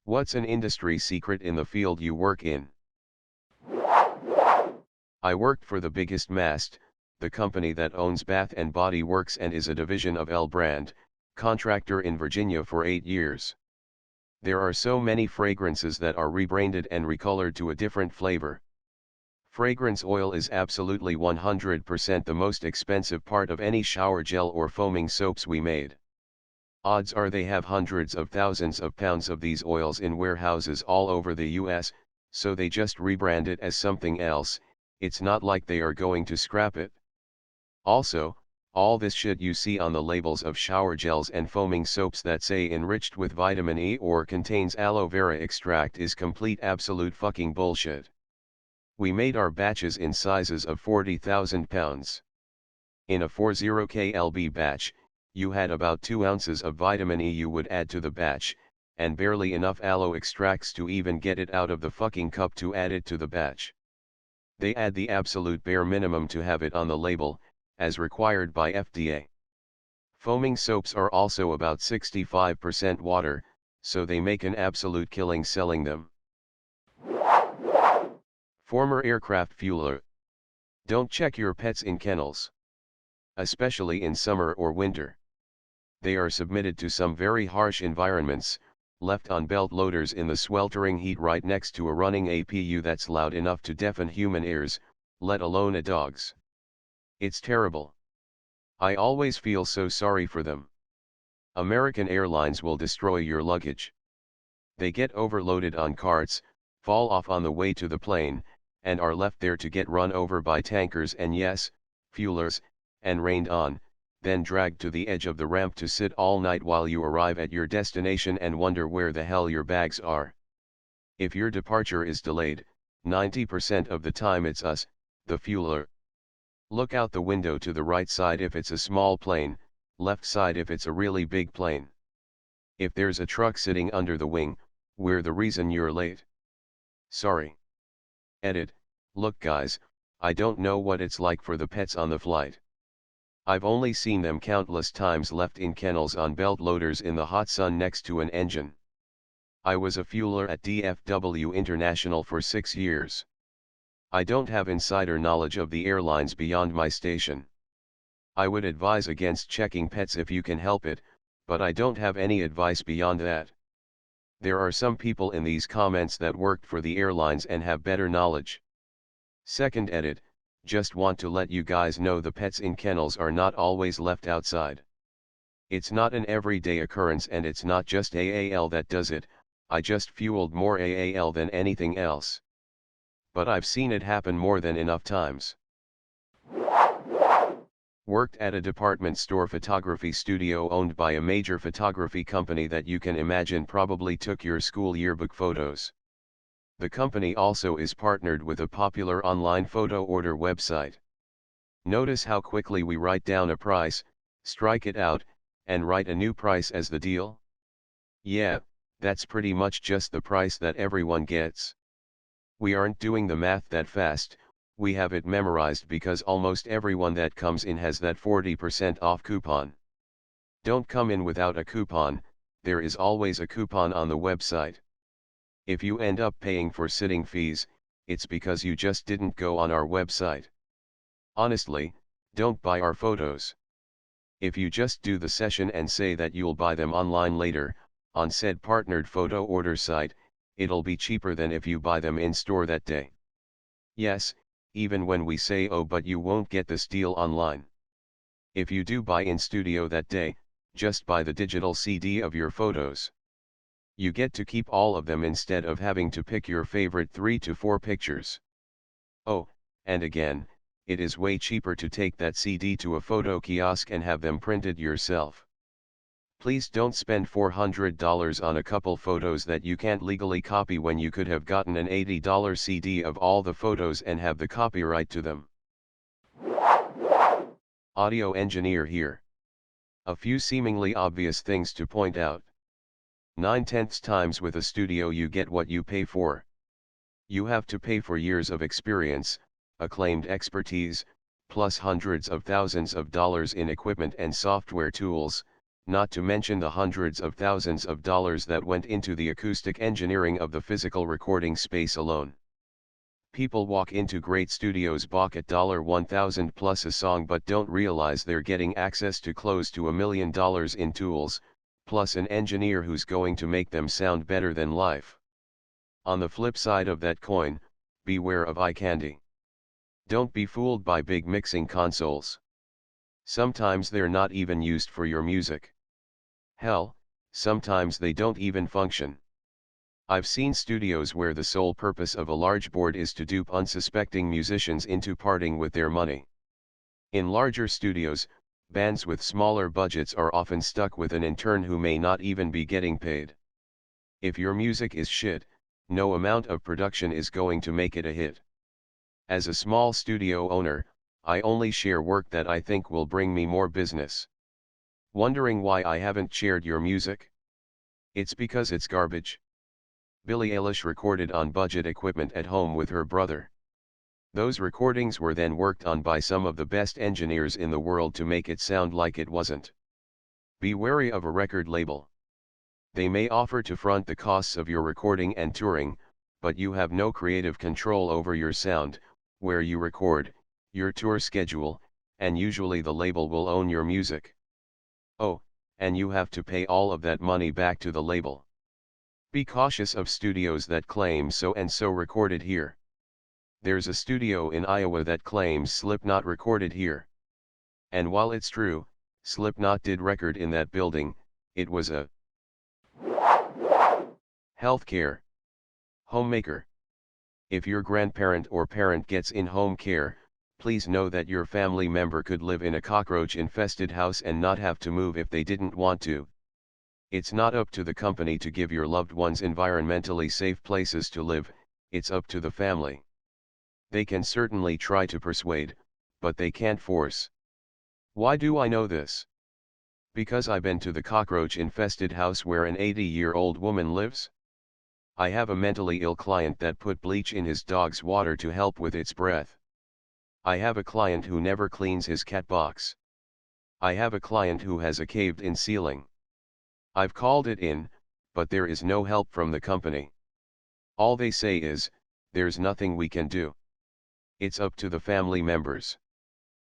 What's an industry secret in the field you work in? I worked for the biggest Mast, the company that owns Bath and Body Works and is a division of L Brand, contractor in Virginia for 8 years. There are so many fragrances that are rebranded and recolored to a different flavor. Fragrance oil is absolutely 100% the most expensive part of any shower gel or foaming soaps we made. Odds are they have hundreds of thousands of pounds of these oils in warehouses all over the US, so they just rebrand it as something else. It's not like they are going to scrap it. Also, all this shit you see on the labels of shower gels and foaming soaps that say enriched with vitamin E or contains aloe vera extract is complete absolute fucking bullshit. We made our batches in sizes of 40,000 pounds. In a 40 klb batch, you had about 2 ounces of vitamin E you would add to the batch, and barely enough aloe extracts to even get it out of the fucking cup to add it to the batch. They add the absolute bare minimum to have it on the label, as required by FDA. Foaming soaps are also about 65% water, so they make an absolute killing selling them. Former aircraft fueler. Don't check your pets in kennels. Especially in summer or winter. They are submitted to some very harsh environments, left on belt loaders in the sweltering heat right next to a running APU that's loud enough to deafen human ears, let alone a dog's. It's terrible. I always feel so sorry for them. American Airlines will destroy your luggage. They get overloaded on carts, fall off on the way to the plane, and are left there to get run over by tankers and yes, fuelers, and rained on, then dragged to the edge of the ramp to sit all night while you arrive at your destination and wonder where the hell your bags are. If your departure is delayed, 90% of the time it's us, the fueler. Look out the window to the right side if it's a small plane, left side if it's a really big plane. If there's a truck sitting under the wing, we're the reason you're late. Sorry. Edit. Look guys, I don't know what it's like for the pets on the flight. I've only seen them countless times left in kennels on belt loaders in the hot sun next to an engine. I was a fueler at DFW International for 6 years. I don't have insider knowledge of the airlines beyond my station. I would advise against checking pets if you can help it, but I don't have any advice beyond that. There are some people in these comments that worked for the airlines and have better knowledge. Second edit. Just want to let you guys know the pets in kennels are not always left outside. It's not an everyday occurrence and it's not just AAL that does it, I just fueled more AAL than anything else. But I've seen it happen more than enough times. Worked at a department store photography studio owned by a major photography company that you can imagine probably took your school yearbook photos. The company also is partnered with a popular online photo order website. Notice how quickly we write down a price, strike it out, and write a new price as the deal? Yeah, that's pretty much just the price that everyone gets. We aren't doing the math that fast, we have it memorized because almost everyone that comes in has that 40% off coupon. Don't come in without a coupon, there is always a coupon on the website. If you end up paying for sitting fees, it's because you just didn't go on our website. Honestly, don't buy our photos. If you just do the session and say that you'll buy them online later, on said partnered photo order site, it'll be cheaper than if you buy them in store that day. Yes, even when we say oh but you won't get this deal online. If you do buy in studio that day, just buy the digital CD of your photos. You get to keep all of them instead of having to pick your favorite 3 to 4 pictures. Oh, and again, it is way cheaper to take that CD to a photo kiosk and have them printed yourself. Please don't spend $400 on a couple photos that you can't legally copy when you could have gotten an $80 CD of all the photos and have the copyright to them. Audio engineer here. A few seemingly obvious things to point out. 9/10 times with a studio you get what you pay for. You have to pay for years of experience, acclaimed expertise, plus hundreds of thousands of dollars in equipment and software tools, not to mention the hundreds of thousands of dollars that went into the acoustic engineering of the physical recording space alone. People walk into great studios balk at $1,000 plus a song but don't realize they're getting access to close to $1 million in tools, plus an engineer who's going to make them sound better than life. On the flip side of that coin, beware of eye candy. Don't be fooled by big mixing consoles. Sometimes they're not even used for your music. Hell, sometimes they don't even function. I've seen studios where the sole purpose of a large board is to dupe unsuspecting musicians into parting with their money. In larger studios, bands with smaller budgets are often stuck with an intern who may not even be getting paid. If your music is shit, no amount of production is going to make it a hit. As a small studio owner, I only share work that I think will bring me more business. Wondering why I haven't shared your music? It's because it's garbage. Billie Eilish recorded on budget equipment at home with her brother. Those recordings were then worked on by some of the best engineers in the world to make it sound like it wasn't. Be wary of a record label. They may offer to front the costs of your recording and touring, but you have no creative control over your sound, where you record, your tour schedule, and usually the label will own your music. Oh, and you have to pay all of that money back to the label. Be cautious of studios that claim so and so recorded here. There's a studio in Iowa that claims Slipknot recorded here. And while it's true, Slipknot did record in that building, it was a healthcare homemaker. If your grandparent or parent gets in home care, please know that your family member could live in a cockroach-infested house and not have to move if they didn't want to. It's not up to the company to give your loved ones environmentally safe places to live, it's up to the family. They can certainly try to persuade, but they can't force. Why do I know this? Because I've been to the cockroach-infested house where an 80-year-old woman lives. I have a mentally ill client that put bleach in his dog's water to help with its breath. I have a client who never cleans his cat box. I have a client who has a caved-in ceiling. I've called it in, but there is no help from the company. All they say is, there's nothing we can do. It's up to the family members.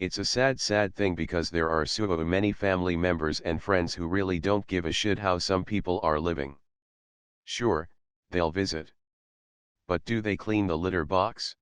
It's a sad thing because there are so many family members and friends who really don't give a shit how some people are living. Sure, they'll visit. But do they clean the litter box?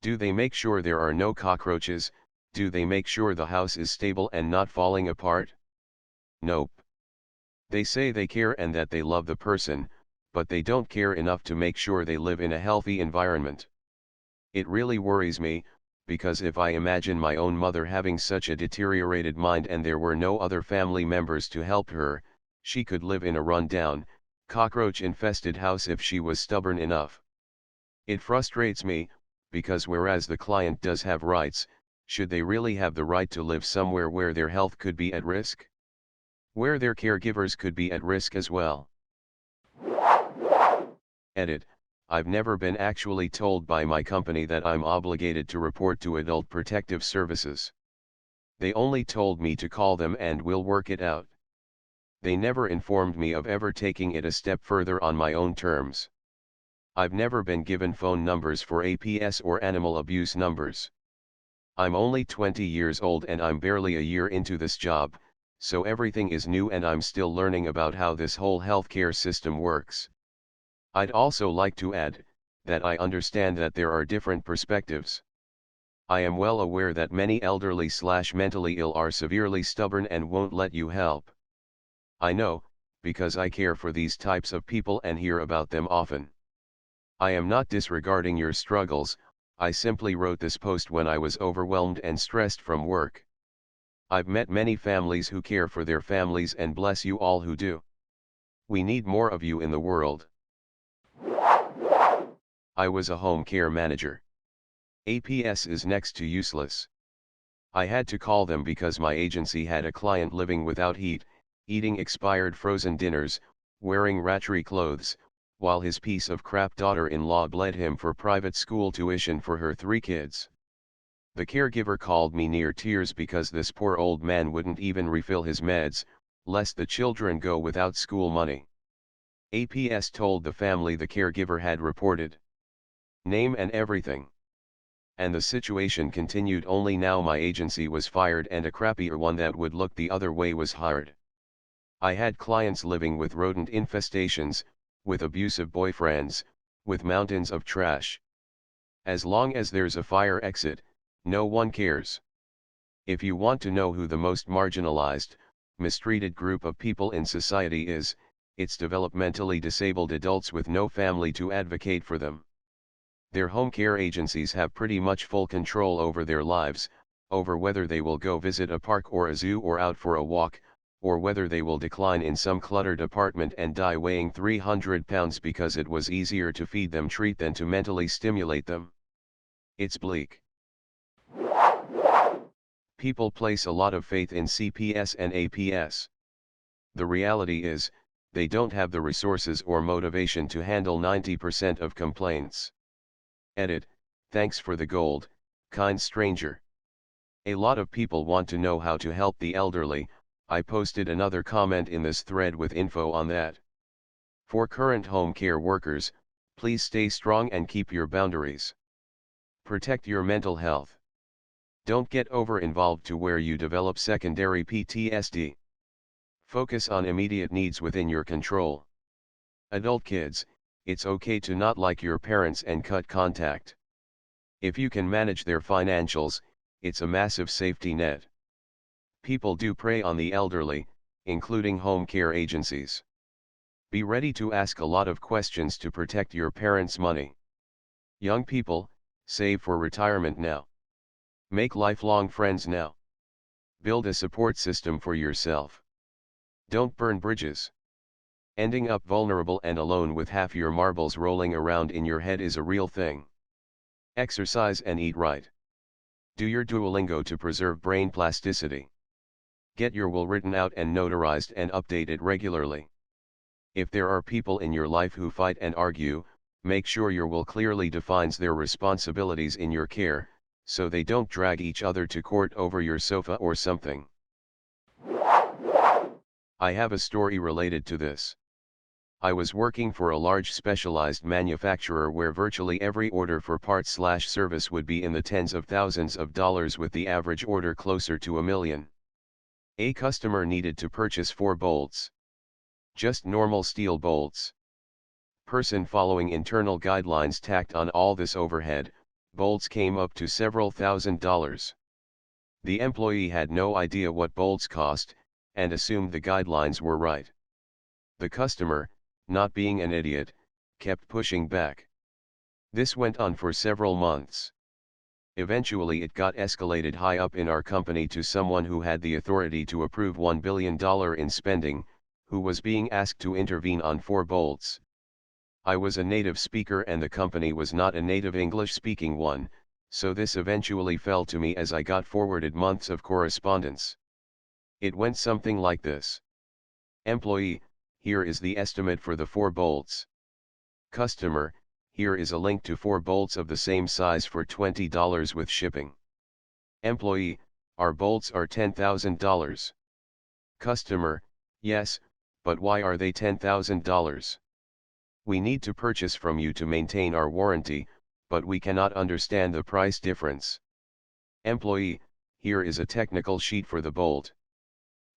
Do they make sure there are no cockroaches? Do they make sure the house is stable and not falling apart? Nope. They say they care and that they love the person, but they don't care enough to make sure they live in a healthy environment. It really worries me, because if I imagine my own mother having such a deteriorated mind and there were no other family members to help her, she could live in a run-down, cockroach-infested house if she was stubborn enough. It frustrates me, because whereas the client does have rights, should they really have the right to live somewhere where their health could be at risk? Where their caregivers could be at risk as well? Edit. I've never been actually told by my company that I'm obligated to report to Adult Protective Services. They only told me to call them and we'll work it out. They never informed me of ever taking it a step further on my own terms. I've never been given phone numbers for APS or animal abuse numbers. I'm only 20 years old and I'm barely a year into this job, so everything is new and I'm still learning about how this whole healthcare system works. I'd also like to add, that I understand that there are different perspectives. I am well aware that many elderly/mentally ill are severely stubborn and won't let you help. I know, because I care for these types of people and hear about them often. I am not disregarding your struggles, I simply wrote this post when I was overwhelmed and stressed from work. I've met many families who care for their families and bless you all who do. We need more of you in the world. I was a home care manager. APS is next to useless. I had to call them because my agency had a client living without heat, eating expired frozen dinners, wearing ratchet clothes, while his piece of crap daughter-in-law bled him for private school tuition for her 3 kids. The caregiver called me near tears because this poor old man wouldn't even refill his meds, lest the children go without school money. APS told the family the caregiver had reported name and everything. And the situation continued. Only now my agency was fired and a crappier one that would look the other way was hired. I had clients living with rodent infestations, with abusive boyfriends, with mountains of trash. As long as there's a fire exit, no one cares. If you want to know who the most marginalized, mistreated group of people in society is, it's developmentally disabled adults with no family to advocate for them. Their home care agencies have pretty much full control over their lives, over whether they will go visit a park or a zoo or out for a walk, or whether they will decline in some cluttered apartment and die weighing 300 pounds because it was easier to feed them treat than to mentally stimulate them. It's bleak. People place a lot of faith in CPS and APS. The reality is, they don't have the resources or motivation to handle 90% of complaints. Edit, thanks for the gold, kind stranger. A lot of people want to know how to help the elderly. I posted another comment in this thread with info on that. For current home care workers, please stay strong and keep your boundaries. Protect your mental health. Don't get over-involved to where you develop secondary PTSD. Focus on immediate needs within your control. Adult kids, it's okay to not like your parents and cut contact. If you can manage their financials, it's a massive safety net. People do prey on the elderly, including home care agencies. Be ready to ask a lot of questions to protect your parents' money. Young people, save for retirement now. Make lifelong friends now. Build a support system for yourself. Don't burn bridges. Ending up vulnerable and alone with half your marbles rolling around in your head is a real thing. Exercise and eat right. Do your Duolingo to preserve brain plasticity. Get your will written out and notarized and update it regularly. If there are people in your life who fight and argue, make sure your will clearly defines their responsibilities in your care, so they don't drag each other to court over your sofa or something. I have a story related to this. I was working for a large specialized manufacturer where virtually every order for parts/service would be in the tens of thousands of dollars with the average order closer to $1 million. A customer needed to purchase 4 bolts. Just normal steel bolts. Person following internal guidelines tacked on all this overhead, bolts came up to several $1,000s. The employee had no idea what bolts cost, and assumed the guidelines were right. The customer, not being an idiot, kept pushing back. This went on for several months. Eventually it got escalated high up in our company to someone who had the authority to approve $1 billion in spending, who was being asked to intervene on 4 bolts. I was a native speaker and the company was not a native English-speaking one, so this eventually fell to me as I got forwarded months of correspondence. It went something like this. Employee, here is the estimate for the 4 bolts. Customer, here is a link to 4 bolts of the same size for $20 with shipping. Employee, our bolts are $10,000. Customer, yes, but why are they $10,000? We need to purchase from you to maintain our warranty, but we cannot understand the price difference. Employee, here is a technical sheet for the bolt.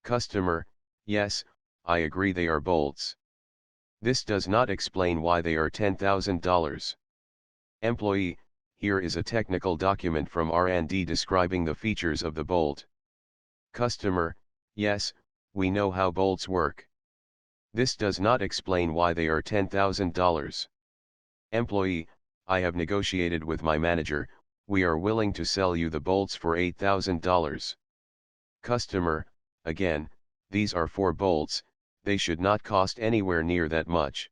Customer, yes, I agree they are bolts. This does not explain why they are $10,000. Employee, here is a technical document from R&D describing the features of the bolt. Customer, yes, we know how bolts work. This does not explain why they are $10,000. Employee, I have negotiated with my manager, we are willing to sell you the bolts for $8,000. Customer, again, these are 4 bolts, they should not cost anywhere near that much.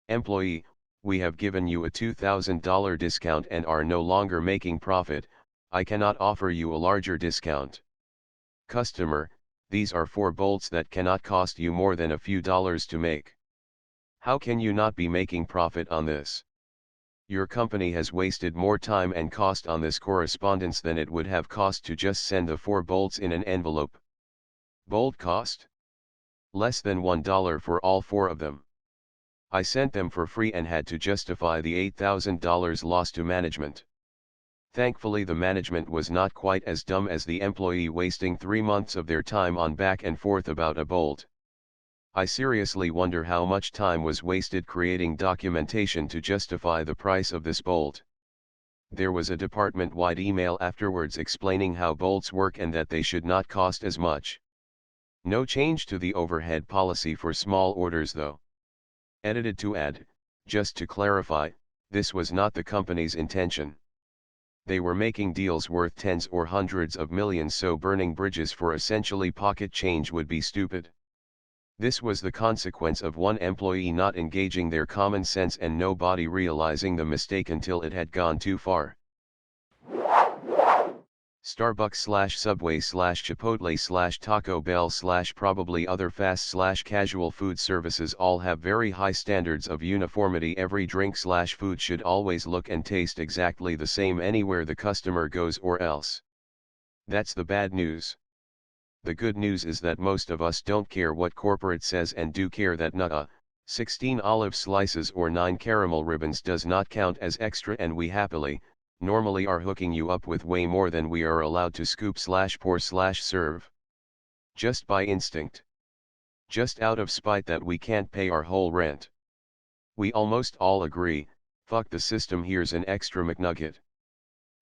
Employee, we have given you a $2,000 discount and are no longer making profit, I cannot offer you a larger discount. Customer, these are 4 bolts that cannot cost you more than a few dollars to make. How can you not be making profit on this? Your company has wasted more time and cost on this correspondence than it would have cost to just send the 4 bolts in an envelope. Bolt cost? Less than $1 for all 4 of them. I sent them for free and had to justify the $8,000 loss to management. Thankfully the management was not quite as dumb as the employee wasting 3 months of their time on back and forth about a bolt. I seriously wonder how much time was wasted creating documentation to justify the price of this bolt. There was a department-wide email afterwards explaining how bolts work and that they should not cost as much. No change to the overhead policy for small orders though. Edited to add, just to clarify, this was not the company's intention. They were making deals worth tens or hundreds of millions, so burning bridges for essentially pocket change would be stupid. This was the consequence of one employee not engaging their common sense and nobody realizing the mistake until it had gone too far. Starbucks/Subway/Chipotle/Taco Bell/probably other fast/casual food services all have very high standards of uniformity. Every drink/food should always look and taste exactly the same anywhere the customer goes, or else. That's the bad news. The good news is that most of us don't care what corporate says and do care that not 16 olive slices or 9 caramel ribbons does not count as extra, and we happily, normally are hooking you up with way more than we are allowed to scoop/pour/serve. Just by instinct. Just out of spite that we can't pay our whole rent. We almost all agree, fuck the system, here's an extra McNugget.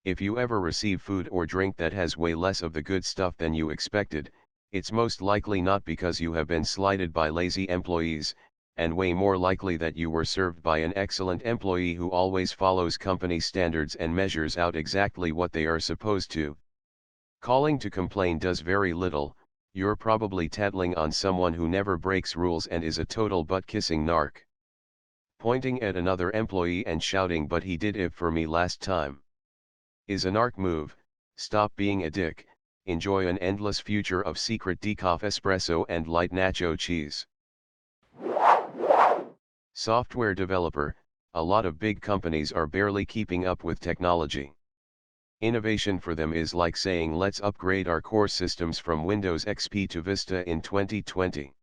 If you ever receive food or drink that has way less of the good stuff than you expected, it's most likely not because you have been slighted by lazy employees, and way more likely that you were served by an excellent employee who always follows company standards and measures out exactly what they are supposed to. Calling to complain does very little. You're probably tattling on someone who never breaks rules and is a total butt-kissing narc. Pointing at another employee and shouting, "But he did it for me last time," is a narc move. Stop being a dick, enjoy an endless future of secret decaf espresso and light nacho cheese. Software developer, a lot of big companies are barely keeping up with technology. Innovation for them is like saying let's upgrade our core systems from Windows XP to Vista in 2020.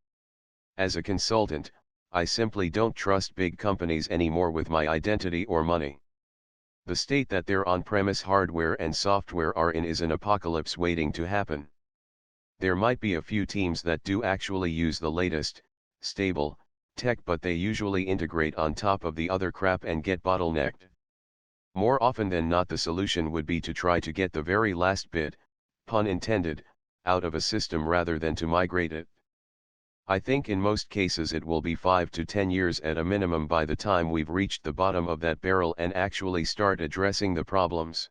As a consultant, I simply don't trust big companies anymore with my identity or money. The state that their on-premise hardware and software are in is an apocalypse waiting to happen. There might be a few teams that do actually use the latest, stable, tech, but they usually integrate on top of the other crap and get bottlenecked. More often than not, the solution would be to try to get the very last bit, pun intended, out of a system rather than to migrate it. I think in most cases it will be 5 to 10 years at a minimum by the time we've reached the bottom of that barrel and actually start addressing the problems.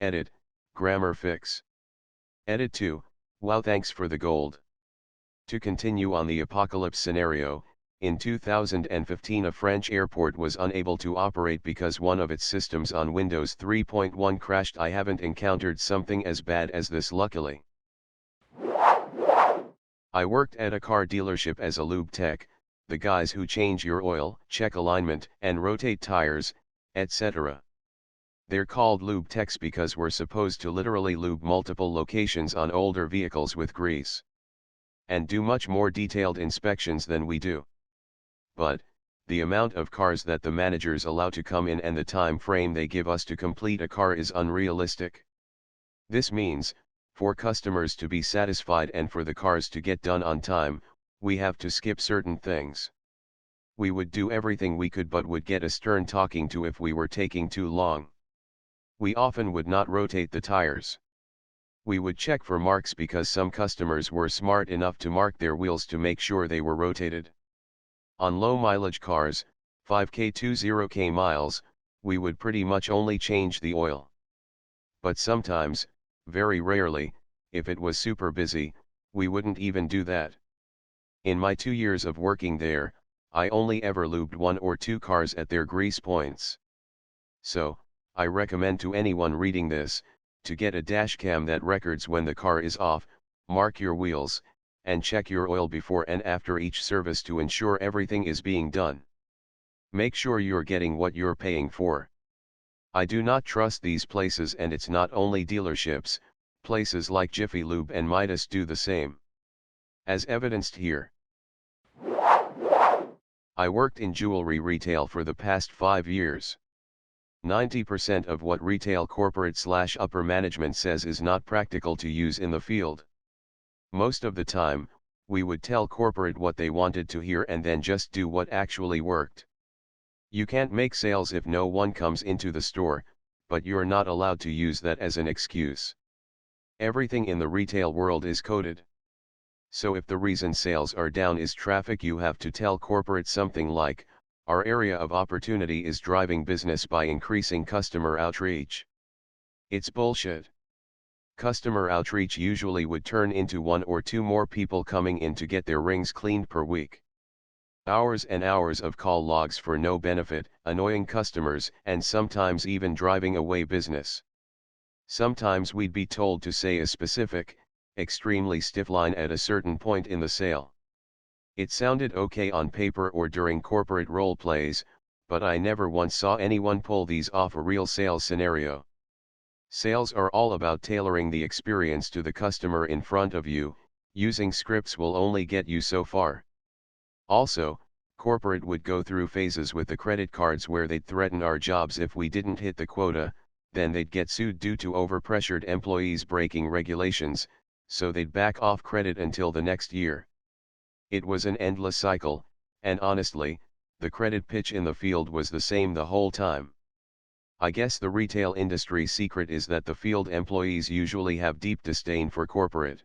Edit, grammar fix. Edit 2, wow, thanks for the gold. To continue on the apocalypse scenario, in 2015 a French airport was unable to operate because one of its systems on Windows 3.1 crashed. I haven't encountered something as bad as this, luckily. I worked at a car dealership as a lube tech, the guys who change your oil, check alignment, and rotate tires, etc. They're called lube techs because we're supposed to literally lube multiple locations on older vehicles with grease. And do much more detailed inspections than we do. But, the amount of cars that the managers allow to come in and the time frame they give us to complete a car is unrealistic. This means, for customers to be satisfied and for the cars to get done on time, we have to skip certain things. We would do everything we could but would get a stern talking to if we were taking too long. We often would not rotate the tires. We would check for marks because some customers were smart enough to mark their wheels to make sure they were rotated. On low mileage cars, 5K to 0K miles, we would pretty much only change the oil. But sometimes, very rarely, if it was super busy, we wouldn't even do that. In my 2 years of working there, I only ever lubed 1 or 2 cars at their grease points. So, I recommend to anyone reading this, to get a dashcam that records when the car is off, mark your wheels, and check your oil before and after each service to ensure everything is being done. Make sure you're getting what you're paying for. I do not trust these places, and it's not only dealerships, places like Jiffy Lube and Midas do the same. As evidenced here. I worked in jewelry retail for the past 5 years. 90% of what retail corporate/upper management says is not practical to use in the field. Most of the time, we would tell corporate what they wanted to hear and then just do what actually worked. You can't make sales if no one comes into the store, but you're not allowed to use that as an excuse. Everything in the retail world is coded. So if the reason sales are down is traffic, you have to tell corporate something like, our area of opportunity is driving business by increasing customer outreach. It's bullshit. Customer outreach usually would turn into 1 or 2 more people coming in to get their rings cleaned per week. Hours and hours of call logs for no benefit, annoying customers, and sometimes even driving away business. Sometimes we'd be told to say a specific, extremely stiff line at a certain point in the sale. It sounded okay on paper or during corporate role plays, but I never once saw anyone pull these off a real sales scenario. Sales are all about tailoring the experience to the customer in front of you. Using scripts will only get you so far. Also, corporate would go through phases with the credit cards where they'd threaten our jobs if we didn't hit the quota, then they'd get sued due to overpressured employees breaking regulations, so they'd back off credit until the next year. It was an endless cycle, and honestly, the credit pitch in the field was the same the whole time. I guess the retail industry secret is that the field employees usually have deep disdain for corporate.